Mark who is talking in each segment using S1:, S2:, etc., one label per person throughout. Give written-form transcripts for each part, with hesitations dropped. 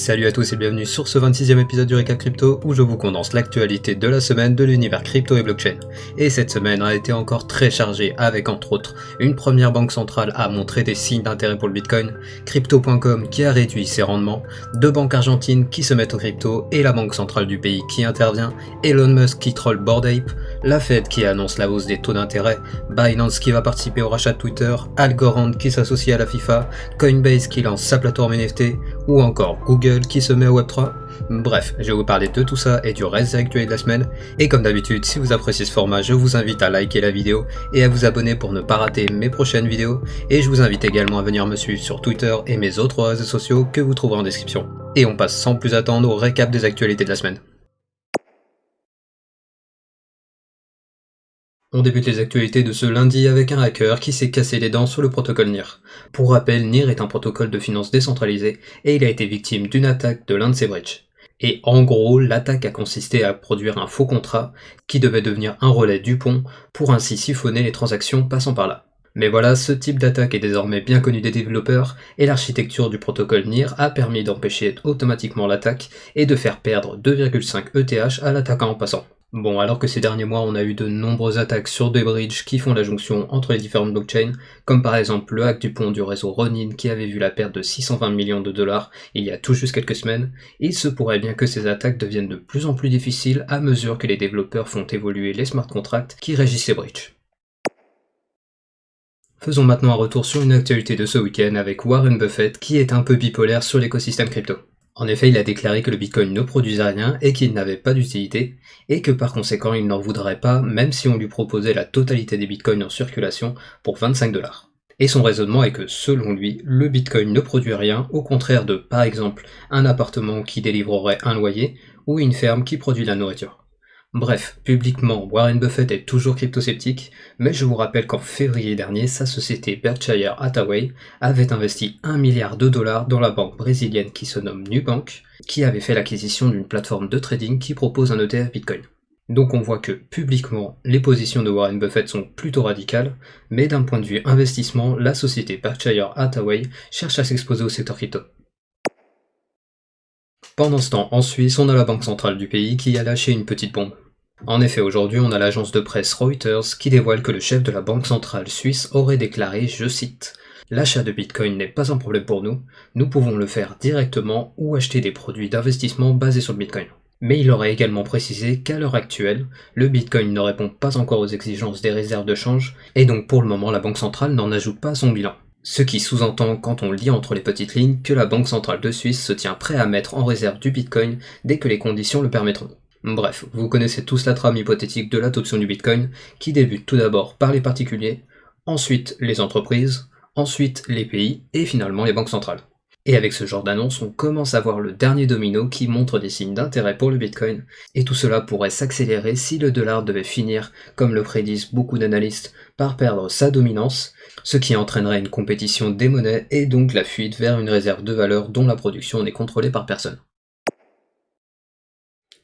S1: Salut à tous et bienvenue sur ce 26e épisode du Récap Crypto où je vous condense l'actualité de la semaine de l'univers crypto et blockchain. Et cette semaine a été encore très chargée avec entre autres une première banque centrale à montrer des signes d'intérêt pour le Bitcoin, Crypto.com qui a réduit ses rendements, deux banques argentines qui se mettent au crypto et la banque centrale du pays qui intervient, Elon Musk qui troll Bored Ape, la Fed qui annonce la hausse des taux d'intérêt, Binance qui va participer au rachat de Twitter, Algorand qui s'associe à la FIFA, Coinbase qui lance sa plateforme NFT ou encore Google qui se met au Web3. Bref, je vais vous parler de tout ça et du reste des actualités de la semaine. Et comme d'habitude, si vous appréciez ce format, je vous invite à liker la vidéo et à vous abonner pour ne pas rater mes prochaines vidéos. Et je vous invite également à venir me suivre sur Twitter et mes autres réseaux sociaux que vous trouverez en description. Et on passe sans plus attendre au récap des actualités de la semaine. On débute les actualités de ce lundi avec un hacker qui s'est cassé les dents sur le protocole NIR. Pour rappel, NIR est un protocole de finance décentralisé et il a été victime d'une attaque de l'un de ses bridges. Et en gros, l'attaque a consisté à produire un faux contrat qui devait devenir un relais du pont pour ainsi siphonner les transactions passant par là. Mais voilà, ce type d'attaque est désormais bien connu des développeurs et l'architecture du protocole NIR a permis d'empêcher automatiquement l'attaque et de faire perdre 2,5 ETH à l'attaquant en passant. Bon, alors que ces derniers mois on a eu de nombreuses attaques sur des bridges qui font la jonction entre les différentes blockchains, comme par exemple le hack du pont du réseau Ronin qui avait vu la perte de 620 millions de dollars il y a tout juste quelques semaines, il se pourrait bien que ces attaques deviennent de plus en plus difficiles à mesure que les développeurs font évoluer les smart contracts qui régissent ces bridges. Faisons maintenant un retour sur une actualité de ce week-end avec Warren Buffett qui est un peu bipolaire sur l'écosystème crypto. En effet, il a déclaré que le Bitcoin ne produisait rien et qu'il n'avait pas d'utilité, et que par conséquent il n'en voudrait pas même si on lui proposait la totalité des Bitcoins en circulation pour 25 $. Et son raisonnement est que, selon lui, le Bitcoin ne produit rien, au contraire de, par exemple, un appartement qui délivrerait un loyer, ou une ferme qui produit de la nourriture. Bref, publiquement, Warren Buffett est toujours crypto-sceptique, mais je vous rappelle qu'en février dernier, sa société Berkshire Hathaway avait investi 1 milliard de dollars dans la banque brésilienne qui se nomme Nubank, qui avait fait l'acquisition d'une plateforme de trading qui propose un ETF Bitcoin. Donc on voit que, publiquement, les positions de Warren Buffett sont plutôt radicales, mais d'un point de vue investissement, la société Berkshire Hathaway cherche à s'exposer au secteur crypto. Pendant ce temps, en Suisse, on a la banque centrale du pays qui a lâché une petite bombe. En effet, aujourd'hui, on a l'agence de presse Reuters qui dévoile que le chef de la banque centrale suisse aurait déclaré, je cite, « L'achat de Bitcoin n'est pas un problème pour nous pouvons le faire directement ou acheter des produits d'investissement basés sur le Bitcoin. » Mais il aurait également précisé qu'à l'heure actuelle, le Bitcoin ne répond pas encore aux exigences des réserves de change, et donc pour le moment la banque centrale n'en ajoute pas à son bilan. Ce qui sous-entend, quand on lit entre les petites lignes, que la Banque centrale de Suisse se tient prêt à mettre en réserve du Bitcoin dès que les conditions le permettront. Bref, vous connaissez tous la trame hypothétique de l'adoption du Bitcoin, qui débute tout d'abord par les particuliers, ensuite les entreprises, ensuite les pays, et finalement les banques centrales. Et avec ce genre d'annonce, on commence à voir le dernier domino qui montre des signes d'intérêt pour le Bitcoin, et tout cela pourrait s'accélérer si le dollar devait finir, comme le prédisent beaucoup d'analystes, par perdre sa dominance, ce qui entraînerait une compétition des monnaies et donc la fuite vers une réserve de valeur dont la production n'est contrôlée par personne.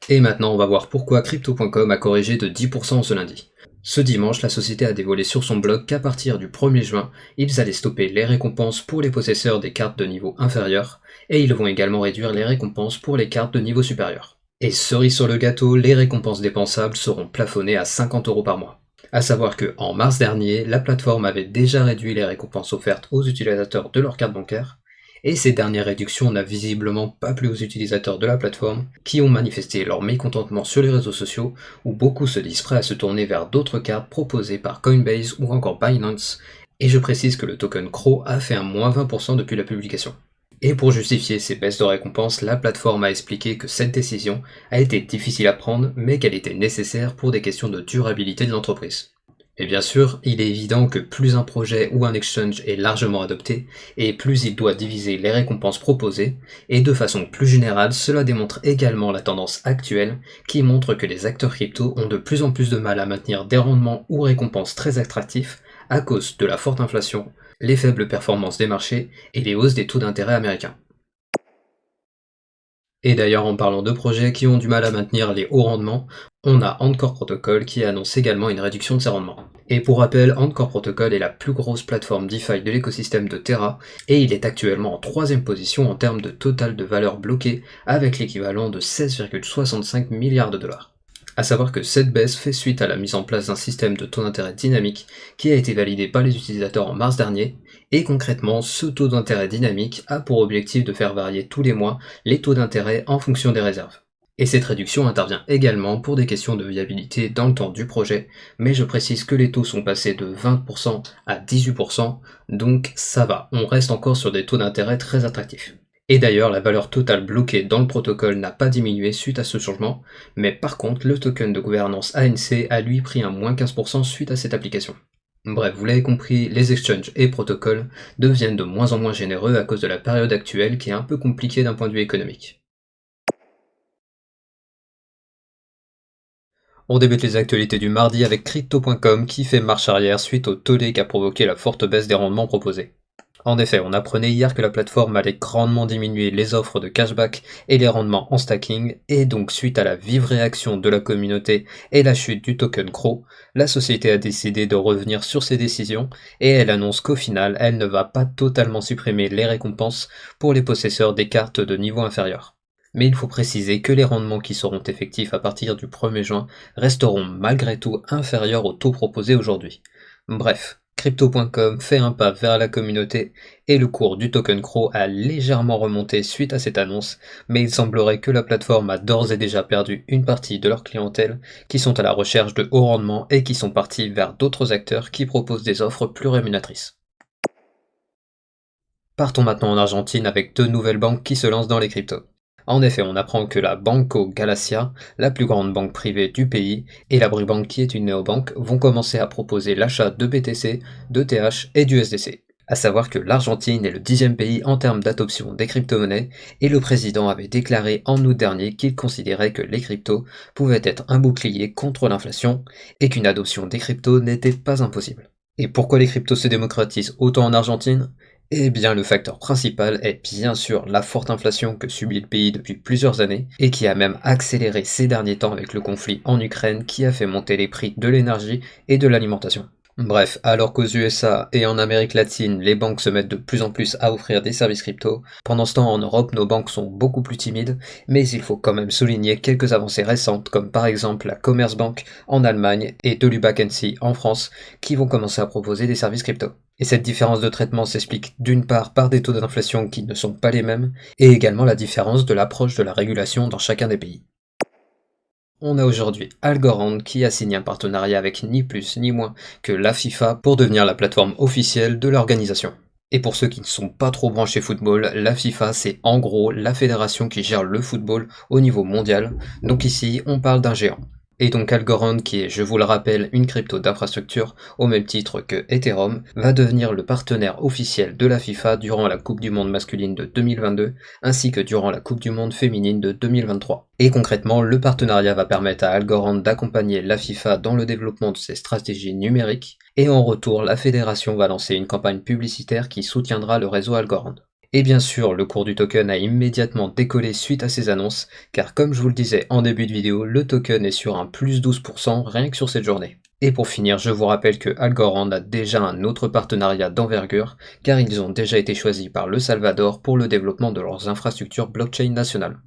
S1: Et maintenant on va voir pourquoi Crypto.com a corrigé de 10% ce lundi. Ce dimanche, la société a dévoilé sur son blog qu'à partir du 1er juin, ils allaient stopper les récompenses pour les possesseurs des cartes de niveau inférieur, et ils vont également réduire les récompenses pour les cartes de niveau supérieur. Et cerise sur le gâteau, les récompenses dépensables seront plafonnées à 50 € par mois. A savoir que, en mars dernier, la plateforme avait déjà réduit les récompenses offertes aux utilisateurs de leur carte bancaire, et ces dernières réductions n'a visiblement pas plu aux utilisateurs de la plateforme, qui ont manifesté leur mécontentement sur les réseaux sociaux, où beaucoup se disent prêts à se tourner vers d'autres cartes proposées par Coinbase ou encore Binance, et je précise que le token CRO a fait un moins 20% depuis la publication. Et pour justifier ces baisses de récompenses, la plateforme a expliqué que cette décision a été difficile à prendre, mais qu'elle était nécessaire pour des questions de durabilité de l'entreprise. Et bien sûr, il est évident que plus un projet ou un exchange est largement adopté, et plus il doit diviser les récompenses proposées, et de façon plus générale, cela démontre également la tendance actuelle, qui montre que les acteurs crypto ont de plus en plus de mal à maintenir des rendements ou récompenses très attractifs à cause de la forte inflation, les faibles performances des marchés et les hausses des taux d'intérêt américains. Et d'ailleurs, en parlant de projets qui ont du mal à maintenir les hauts rendements, on a Encore Protocol qui annonce également une réduction de ses rendements. Et pour rappel, Encore Protocol est la plus grosse plateforme DeFi de l'écosystème de Terra, et il est actuellement en 3ème position en termes de total de valeur bloquée, avec l'équivalent de 16,65 milliards de dollars. A savoir que cette baisse fait suite à la mise en place d'un système de taux d'intérêt dynamique qui a été validé par les utilisateurs en mars dernier, et concrètement, ce taux d'intérêt dynamique a pour objectif de faire varier tous les mois les taux d'intérêt en fonction des réserves. Et cette réduction intervient également pour des questions de viabilité dans le temps du projet, mais je précise que les taux sont passés de 20% à 18%, donc ça va, on reste encore sur des taux d'intérêt très attractifs. Et d'ailleurs, la valeur totale bloquée dans le protocole n'a pas diminué suite à ce changement, mais par contre, le token de gouvernance ANC a lui pris un moins 15% suite à cette application. Bref, vous l'avez compris, les exchanges et protocoles deviennent de moins en moins généreux à cause de la période actuelle qui est un peu compliquée d'un point de vue économique. On débute les actualités du mardi avec Crypto.com qui fait marche arrière suite au tollé qu'a provoqué la forte baisse des rendements proposés. En effet, on apprenait hier que la plateforme allait grandement diminuer les offres de cashback et les rendements en stacking, et donc suite à la vive réaction de la communauté et la chute du token CRO, la société a décidé de revenir sur ses décisions, et elle annonce qu'au final, elle ne va pas totalement supprimer les récompenses pour les possesseurs des cartes de niveau inférieur. Mais il faut préciser que les rendements qui seront effectifs à partir du 1er juin resteront malgré tout inférieurs au taux proposé aujourd'hui. Bref, Crypto.com fait un pas vers la communauté et le cours du token CRO a légèrement remonté suite à cette annonce, mais il semblerait que la plateforme a d'ores et déjà perdu une partie de leur clientèle qui sont à la recherche de haut rendement et qui sont partis vers d'autres acteurs qui proposent des offres plus rémunératrices. Partons maintenant en Argentine avec 2 nouvelles banques qui se lancent dans les cryptos. En effet, on apprend que la Banco Galicia, la plus grande banque privée du pays, et la Bribank qui est une néobanque, vont commencer à proposer l'achat de BTC, de TH et du USDC. A savoir que l'Argentine est le 10e pays en termes d'adoption des crypto-monnaies, et le président avait déclaré en août dernier qu'il considérait que les cryptos pouvaient être un bouclier contre l'inflation, et qu'une adoption des cryptos n'était pas impossible. Et pourquoi les cryptos se démocratisent autant en Argentine ? Eh bien, le facteur principal est bien sûr la forte inflation que subit le pays depuis plusieurs années et qui a même accéléré ces derniers temps avec le conflit en Ukraine qui a fait monter les prix de l'énergie et de l'alimentation. Bref, alors qu'aux USA et en Amérique latine, les banques se mettent de plus en plus à offrir des services crypto, pendant ce temps en Europe, nos banques sont beaucoup plus timides, mais il faut quand même souligner quelques avancées récentes, comme par exemple la Commerzbank en Allemagne et Delubac NC en France, qui vont commencer à proposer des services crypto. Et cette différence de traitement s'explique d'une part par des taux d'inflation qui ne sont pas les mêmes, et également la différence de l'approche de la régulation dans chacun des pays. On a aujourd'hui Algorand qui a signé un partenariat avec ni plus ni moins que la FIFA pour devenir la plateforme officielle de l'organisation. Et pour ceux qui ne sont pas trop branchés football, la FIFA c'est en gros la fédération qui gère le football au niveau mondial, donc ici on parle d'un géant. Et donc Algorand, qui est, je vous le rappelle, une crypto d'infrastructure au même titre que Ethereum, va devenir le partenaire officiel de la FIFA durant la Coupe du Monde masculine de 2022, ainsi que durant la Coupe du Monde féminine de 2023. Et concrètement, le partenariat va permettre à Algorand d'accompagner la FIFA dans le développement de ses stratégies numériques, et en retour, la fédération va lancer une campagne publicitaire qui soutiendra le réseau Algorand. Et bien sûr, le cours du token a immédiatement décollé suite à ces annonces, car comme je vous le disais en début de vidéo, le token est sur un plus 12% rien que sur cette journée. Et pour finir, je vous rappelle que Algorand a déjà un autre partenariat d'envergure, car ils ont déjà été choisis par le Salvador pour le développement de leurs infrastructures blockchain nationales.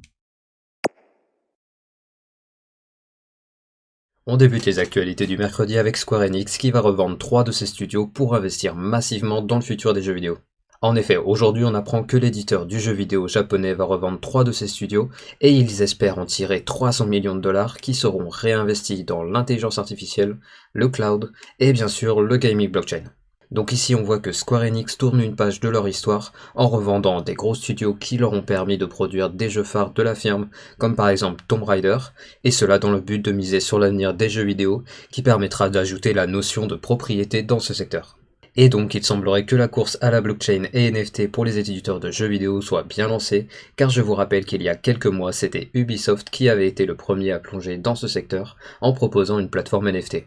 S1: On débute les actualités du mercredi avec Square Enix qui va revendre 3 de ses studios pour investir massivement dans le futur des jeux vidéo. En effet, aujourd'hui on apprend que l'éditeur du jeu vidéo japonais va revendre 3 de ses studios et ils espèrent en tirer 300 millions de dollars qui seront réinvestis dans l'intelligence artificielle, le cloud et bien sûr le gaming blockchain. Donc ici on voit que Square Enix tourne une page de leur histoire en revendant des gros studios qui leur ont permis de produire des jeux phares de la firme comme par exemple Tomb Raider, et cela dans le but de miser sur l'avenir des jeux vidéo qui permettra d'ajouter la notion de propriété dans ce secteur. Et donc il semblerait que la course à la blockchain et NFT pour les éditeurs de jeux vidéo soit bien lancée, car je vous rappelle qu'il y a quelques mois c'était Ubisoft qui avait été le premier à plonger dans ce secteur en proposant une plateforme NFT.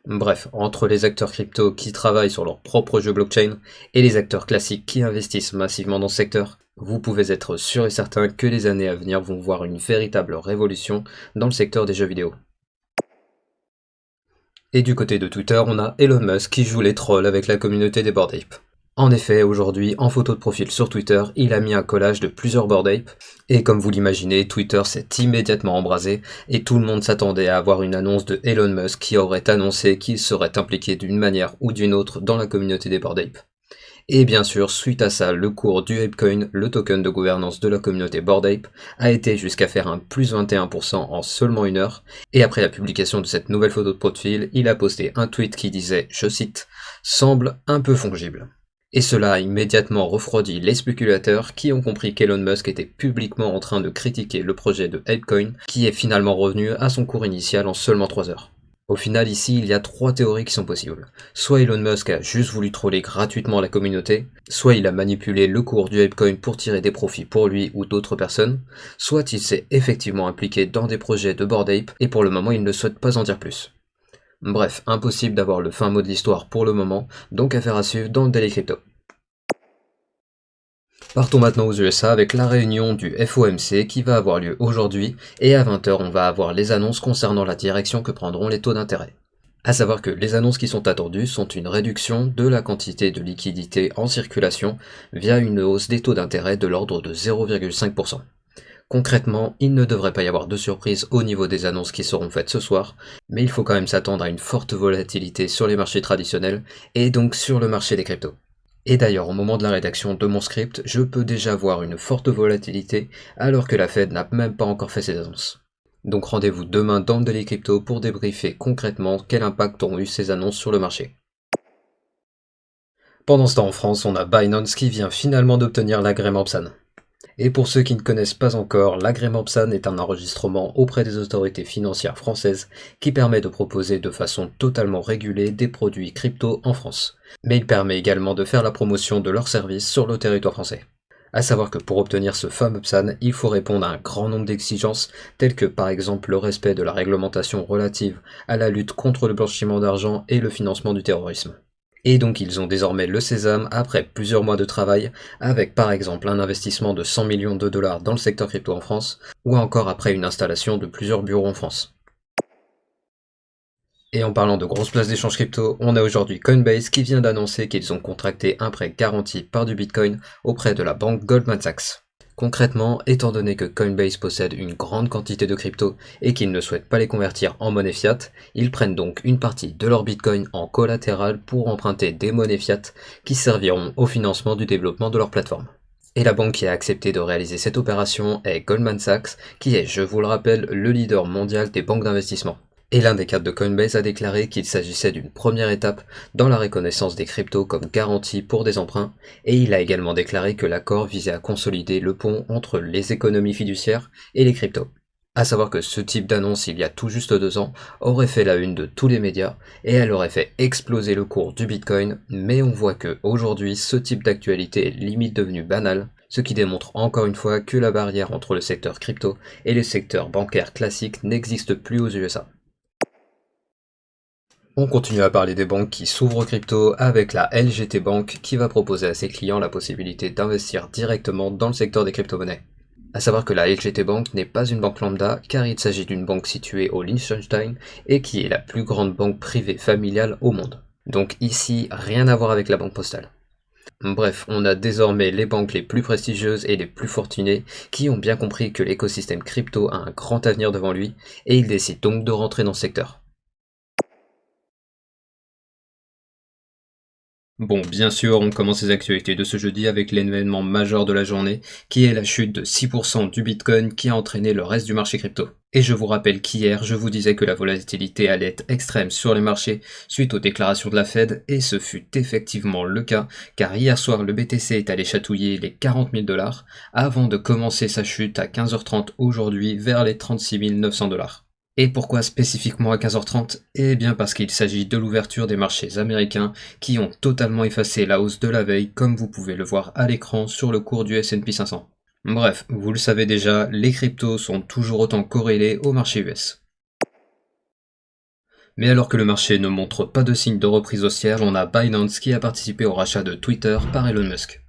S1: Bref, entre les acteurs crypto qui travaillent sur leur propre jeu blockchain et les acteurs classiques qui investissent massivement dans ce secteur, vous pouvez être sûr et certain que les années à venir vont voir une véritable révolution dans le secteur des jeux vidéo. Et du côté de Twitter, on a Elon Musk qui joue les trolls avec la communauté des Bored Ape. En effet, aujourd'hui, en photo de profil sur Twitter, il a mis un collage de plusieurs Bored Ape, et comme vous l'imaginez, Twitter s'est immédiatement embrasé, et tout le monde s'attendait à avoir une annonce de Elon Musk qui aurait annoncé qu'il serait impliqué d'une manière ou d'une autre dans la communauté des Bored Ape. Et bien sûr, suite à ça, le cours du ApeCoin, le token de gouvernance de la communauté Bored Ape, a été jusqu'à faire un plus 21% en seulement une heure, et après la publication de cette nouvelle photo de profil, il a posté un tweet qui disait, je cite, « semble un peu fongible ». Et cela a immédiatement refroidi les spéculateurs qui ont compris qu'Elon Musk était publiquement en train de critiquer le projet de ApeCoin, qui est finalement revenu à son cours initial en seulement 3 heures. Au final, ici, il y a 3 théories qui sont possibles. Soit Elon Musk a juste voulu troller gratuitement la communauté, soit il a manipulé le cours du ApeCoin pour tirer des profits pour lui ou d'autres personnes, soit il s'est effectivement impliqué dans des projets de Bored Ape et pour le moment il ne souhaite pas en dire plus. Bref, impossible d'avoir le fin mot de l'histoire pour le moment, donc affaire à suivre dans le Daily Crypto. Partons maintenant aux USA avec la réunion du FOMC qui va avoir lieu aujourd'hui, et à 20 h on va avoir les annonces concernant la direction que prendront les taux d'intérêt. A savoir que les annonces qui sont attendues sont une réduction de la quantité de liquidité en circulation via une hausse des taux d'intérêt de l'ordre de 0,5%. Concrètement, il ne devrait pas y avoir de surprise au niveau des annonces qui seront faites ce soir, mais il faut quand même s'attendre à une forte volatilité sur les marchés traditionnels et donc sur le marché des cryptos. Et d'ailleurs, au moment de la rédaction de mon script, je peux déjà voir une forte volatilité alors que la Fed n'a même pas encore fait ses annonces. Donc rendez-vous demain dans Daily Crypto pour débriefer concrètement quel impact ont eu ces annonces sur le marché. Pendant ce temps en France, on a Binance qui vient finalement d'obtenir l'agrément PSAN. Et pour ceux qui ne connaissent pas encore, l'agrément PSAN est un enregistrement auprès des autorités financières françaises qui permet de proposer de façon totalement régulée des produits crypto en France. Mais il permet également de faire la promotion de leurs services sur le territoire français. A savoir que pour obtenir ce fameux PSAN, il faut répondre à un grand nombre d'exigences, telles que par exemple le respect de la réglementation relative à la lutte contre le blanchiment d'argent et le financement du terrorisme. Et donc ils ont désormais le sésame après plusieurs mois de travail, avec par exemple un investissement de 100 millions de dollars dans le secteur crypto en France, ou encore après une installation de plusieurs bureaux en France. Et en parlant de grosses places d'échange crypto, on a aujourd'hui Coinbase qui vient d'annoncer qu'ils ont contracté un prêt garanti par du Bitcoin auprès de la banque Goldman Sachs. Concrètement, étant donné que Coinbase possède une grande quantité de crypto et qu'ils ne souhaitent pas les convertir en monnaie fiat, ils prennent donc une partie de leur Bitcoin en collatéral pour emprunter des monnaies fiat qui serviront au financement du développement de leur plateforme. Et la banque qui a accepté de réaliser cette opération est Goldman Sachs, qui est, je vous le rappelle, le leader mondial des banques d'investissement. Et l'un des cadres de Coinbase a déclaré qu'il s'agissait d'une première étape dans la reconnaissance des cryptos comme garantie pour des emprunts, et il a également déclaré que l'accord visait à consolider le pont entre les économies fiduciaires et les cryptos. A savoir que ce type d'annonce, il y a tout juste 2 ans, aurait fait la une de tous les médias, et elle aurait fait exploser le cours du Bitcoin, mais on voit que aujourd'hui, ce type d'actualité est limite devenu banal, ce qui démontre encore une fois que la barrière entre le secteur crypto et le secteur bancaire classique n'existe plus aux USA. On continue à parler des banques qui s'ouvrent aux crypto avec la LGT Bank qui va proposer à ses clients la possibilité d'investir directement dans le secteur des crypto-monnaies. A savoir que la LGT Bank n'est pas une banque lambda car il s'agit d'une banque située au Liechtenstein et qui est la plus grande banque privée familiale au monde. Donc ici, rien à voir avec la banque postale. Bref, on a désormais les banques les plus prestigieuses et les plus fortunées qui ont bien compris que l'écosystème crypto a un grand avenir devant lui et ils décident donc de rentrer dans ce secteur. Bon, bien sûr, on commence les actualités de ce jeudi avec l'événement majeur de la journée, qui est la chute de 6% du Bitcoin qui a entraîné le reste du marché crypto. Et je vous rappelle qu'hier, je vous disais que la volatilité allait être extrême sur les marchés suite aux déclarations de la Fed, et ce fut effectivement le cas, car hier soir, le BTC est allé chatouiller les 40 000 $, avant de commencer sa chute à 15h30 aujourd'hui vers les 36 900 $. Et pourquoi spécifiquement à 15h30 ? Eh bien parce qu'il s'agit de l'ouverture des marchés américains qui ont totalement effacé la hausse de la veille comme vous pouvez le voir à l'écran sur le cours du S&P 500. Bref, vous le savez déjà, les cryptos sont toujours autant corrélés au marché US. Mais alors que le marché ne montre pas de signe de reprise haussière, on a Binance qui a participé au rachat de Twitter par Elon Musk.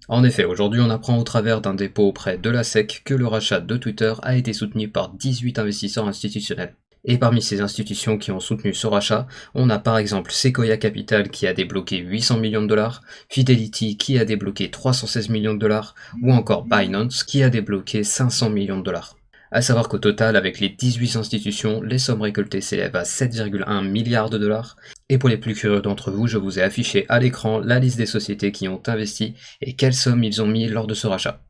S1: En effet, aujourd'hui on apprend au travers d'un dépôt auprès de la SEC que le rachat de Twitter a été soutenu par 18 investisseurs institutionnels. Et parmi ces institutions qui ont soutenu ce rachat, on a par exemple Sequoia Capital qui a débloqué 800 millions de dollars, Fidelity qui a débloqué 316 millions de dollars, ou encore Binance qui a débloqué 500 millions de dollars. A savoir qu'au total, avec les 18 institutions, les sommes récoltées s'élèvent à 7,1 milliards de dollars. Et pour les plus curieux d'entre vous, je vous ai affiché à l'écran la liste des sociétés qui ont investi et quelles sommes ils ont mis lors de ce rachat.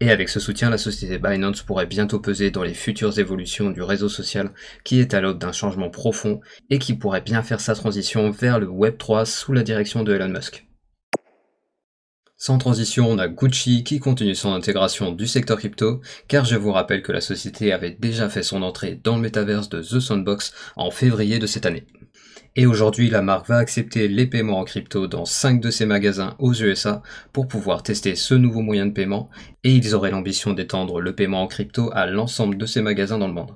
S1: Et avec ce soutien, la société Binance pourrait bientôt peser dans les futures évolutions du réseau social qui est à l'aube d'un changement profond et qui pourrait bien faire sa transition vers le Web3 sous la direction de Elon Musk. Sans transition, on a Gucci qui continue son intégration du secteur crypto, car je vous rappelle que la société avait déjà fait son entrée dans le métaverse de The Sandbox en février de cette année. Et aujourd'hui, la marque va accepter les paiements en crypto dans 5 de ses magasins aux USA pour pouvoir tester ce nouveau moyen de paiement, et ils auraient l'ambition d'étendre le paiement en crypto à l'ensemble de ces magasins dans le monde.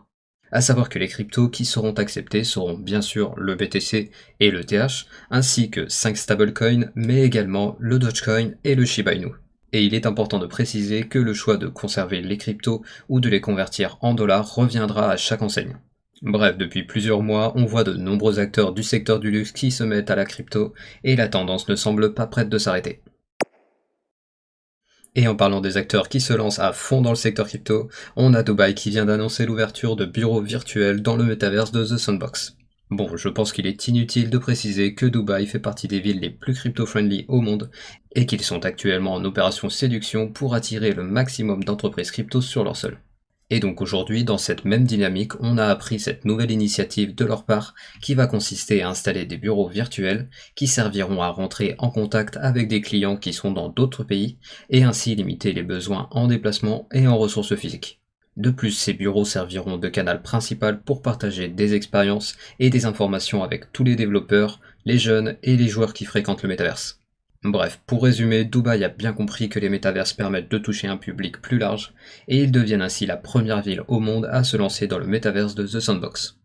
S1: A savoir que les cryptos qui seront acceptés seront bien sûr le BTC et le TH, ainsi que 5 stablecoins, mais également le Dogecoin et le Shiba Inu. Et il est important de préciser que le choix de conserver les cryptos ou de les convertir en dollars reviendra à chaque enseigne. Bref, depuis plusieurs mois, on voit de nombreux acteurs du secteur du luxe qui se mettent à la crypto, et la tendance ne semble pas prête de s'arrêter. Et en parlant des acteurs qui se lancent à fond dans le secteur crypto, on a Dubaï qui vient d'annoncer l'ouverture de bureaux virtuels dans le métaverse de The Sandbox. Bon, je pense qu'il est inutile de préciser que Dubaï fait partie des villes les plus crypto-friendly au monde et qu'ils sont actuellement en opération séduction pour attirer le maximum d'entreprises crypto sur leur sol. Et donc aujourd'hui, dans cette même dynamique, on a appris cette nouvelle initiative de leur part qui va consister à installer des bureaux virtuels qui serviront à rentrer en contact avec des clients qui sont dans d'autres pays et ainsi limiter les besoins en déplacement et en ressources physiques. De plus, ces bureaux serviront de canal principal pour partager des expériences et des informations avec tous les développeurs, les jeunes et les joueurs qui fréquentent le métaverse. Bref, pour résumer, Dubaï a bien compris que les métaverses permettent de toucher un public plus large, et ils deviennent ainsi la première ville au monde à se lancer dans le métaverse de The Sandbox.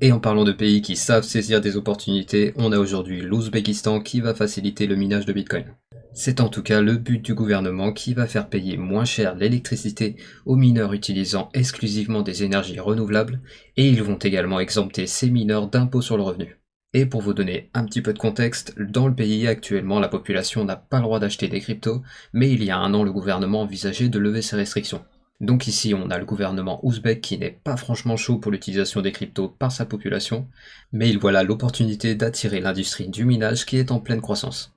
S1: Et en parlant de pays qui savent saisir des opportunités, on a aujourd'hui l'Ouzbékistan qui va faciliter le minage de Bitcoin. C'est en tout cas le but du gouvernement qui va faire payer moins cher l'électricité aux mineurs utilisant exclusivement des énergies renouvelables, et ils vont également exempter ces mineurs d'impôts sur le revenu. Et pour vous donner un petit peu de contexte, dans le pays actuellement la population n'a pas le droit d'acheter des cryptos, mais il y a un an le gouvernement envisageait de lever ces restrictions. Donc ici on a le gouvernement ouzbek qui n'est pas franchement chaud pour l'utilisation des cryptos par sa population, mais il voit là l'opportunité d'attirer l'industrie du minage qui est en pleine croissance.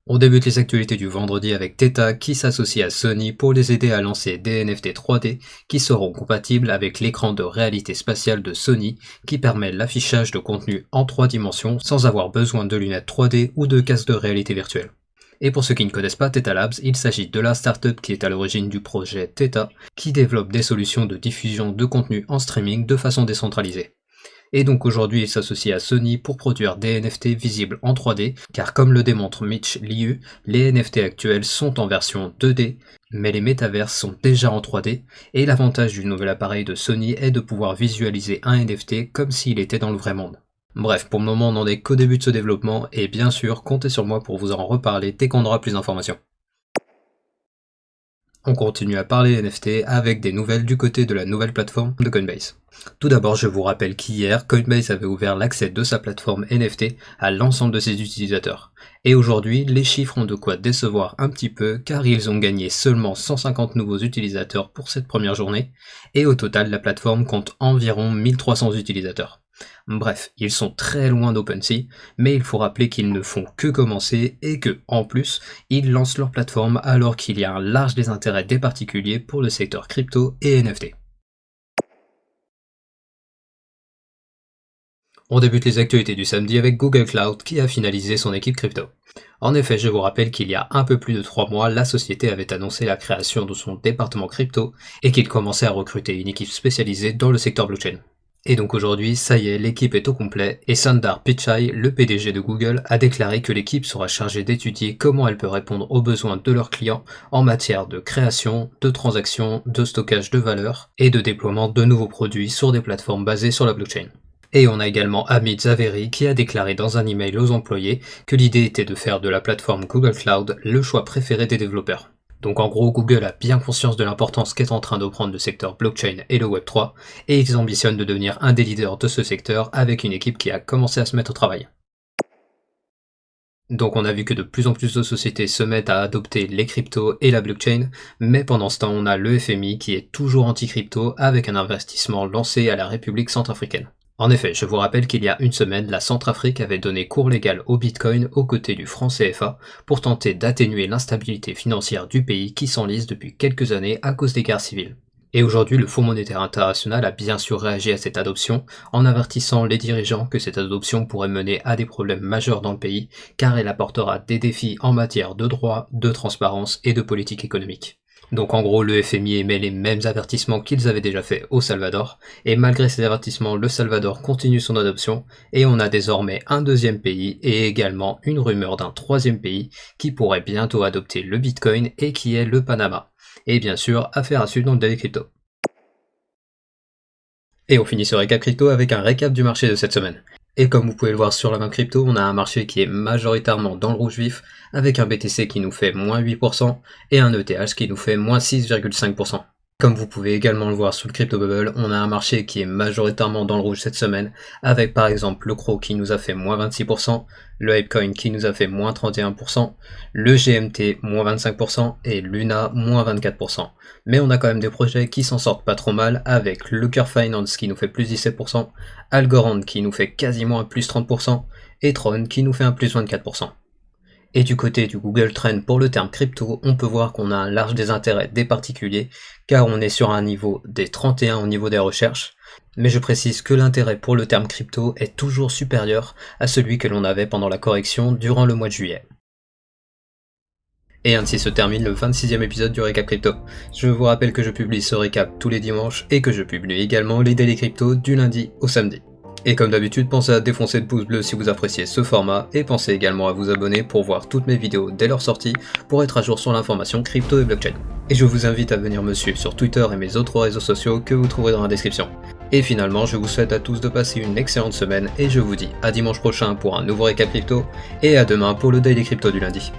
S1: On débute les actualités du vendredi avec Theta qui s'associe à Sony pour les aider à lancer des NFT 3D qui seront compatibles avec l'écran de réalité spatiale de Sony qui permet l'affichage de contenu en 3 dimensions sans avoir besoin de lunettes 3D ou de casque de réalité virtuelle. Et pour ceux qui ne connaissent pas Theta Labs, il s'agit de la startup qui est à l'origine du projet Theta qui développe des solutions de diffusion de contenu en streaming de façon décentralisée. Et donc aujourd'hui il s'associe à Sony pour produire des NFT visibles en 3D, car comme le démontre Mitch Liu, les NFT actuels sont en version 2D, mais les métaverses sont déjà en 3D, et l'avantage du nouvel appareil de Sony est de pouvoir visualiser un NFT comme s'il était dans le vrai monde. Bref, pour le moment on n'en est qu'au début de ce développement, et bien sûr, comptez sur moi pour vous en reparler dès qu'on aura plus d'informations. On continue à parler NFT avec des nouvelles du côté de la nouvelle plateforme de Coinbase. Tout d'abord, je vous rappelle qu'hier, Coinbase avait ouvert l'accès de sa plateforme NFT à l'ensemble de ses utilisateurs. Et aujourd'hui, les chiffres ont de quoi décevoir un petit peu car ils ont gagné seulement 150 nouveaux utilisateurs pour cette première journée et au total, la plateforme compte environ 1300 utilisateurs. Bref, ils sont très loin d'OpenSea, mais il faut rappeler qu'ils ne font que commencer et que, en plus, ils lancent leur plateforme alors qu'il y a un large désintérêt des particuliers pour le secteur crypto et NFT. On débute les actualités du samedi avec Google Cloud qui a finalisé son équipe crypto. En effet, je vous rappelle qu'il y a un peu plus de 3 mois, la société avait annoncé la création de son département crypto et qu'il commençait à recruter une équipe spécialisée dans le secteur blockchain. Et donc aujourd'hui, ça y est, l'équipe est au complet, et Sundar Pichai, le PDG de Google, a déclaré que l'équipe sera chargée d'étudier comment elle peut répondre aux besoins de leurs clients en matière de création, de transactions, de stockage de valeur et de déploiement de nouveaux produits sur des plateformes basées sur la blockchain. Et on a également Amit Zaveri qui a déclaré dans un email aux employés que l'idée était de faire de la plateforme Google Cloud le choix préféré des développeurs. Donc en gros, Google a bien conscience de l'importance qu'est en train de prendre le secteur blockchain et le Web3, et ils ambitionnent de devenir un des leaders de ce secteur avec une équipe qui a commencé à se mettre au travail. Donc on a vu que de plus en plus de sociétés se mettent à adopter les cryptos et la blockchain, mais pendant ce temps on a le FMI qui est toujours anti-crypto avec un investissement lancé à la République centrafricaine. En effet, je vous rappelle qu'il y a une semaine, la Centrafrique avait donné cours légal au Bitcoin aux côtés du franc CFA pour tenter d'atténuer l'instabilité financière du pays qui s'enlise depuis quelques années à cause des guerres civiles. Et aujourd'hui, le Fonds monétaire international a bien sûr réagi à cette adoption en avertissant les dirigeants que cette adoption pourrait mener à des problèmes majeurs dans le pays car elle apportera des défis en matière de droit, de transparence et de politique économique. Donc en gros, le FMI émet les mêmes avertissements qu'ils avaient déjà fait au Salvador, et malgré ces avertissements, le Salvador continue son adoption, et on a désormais un deuxième pays, et également une rumeur d'un troisième pays qui pourrait bientôt adopter le Bitcoin, et qui est le Panama. Et bien sûr, affaire à suivre dans le Daily Crypto. Et on finit ce récap crypto avec un récap du marché de cette semaine. Et comme vous pouvez le voir sur la main crypto, on a un marché qui est majoritairement dans le rouge vif, avec un BTC qui nous fait moins 8% et un ETH qui nous fait moins 6,5%. Comme vous pouvez également le voir sur le Crypto Bubble, on a un marché qui est majoritairement dans le rouge cette semaine, avec par exemple le CRO qui nous a fait moins 26%, le Hypecoin qui nous a fait moins 31%, le GMT moins 25% et Luna moins 24%. Mais on a quand même des projets qui s'en sortent pas trop mal, avec le Curve Finance qui nous fait plus 17%, Algorand qui nous fait quasiment un plus 30%, et Tron qui nous fait un plus 24%. Et du côté du Google Trend pour le terme crypto, on peut voir qu'on a un large désintérêt des particuliers, car on est sur un niveau des 31 au niveau des recherches, mais je précise que l'intérêt pour le terme crypto est toujours supérieur à celui que l'on avait pendant la correction durant le mois de juillet. Et ainsi se termine le 26e épisode du Récap Crypto. Je vous rappelle que je publie ce récap tous les dimanches et que je publie également les Daily Crypto du lundi au samedi. Et comme d'habitude, pensez à défoncer le pouce bleu si vous appréciez ce format, et pensez également à vous abonner pour voir toutes mes vidéos dès leur sortie, pour être à jour sur l'information crypto et blockchain. Et je vous invite à venir me suivre sur Twitter et mes autres réseaux sociaux que vous trouverez dans la description. Et finalement, je vous souhaite à tous de passer une excellente semaine, et je vous dis à dimanche prochain pour un nouveau récap crypto, et à demain pour le Daily Crypto du lundi.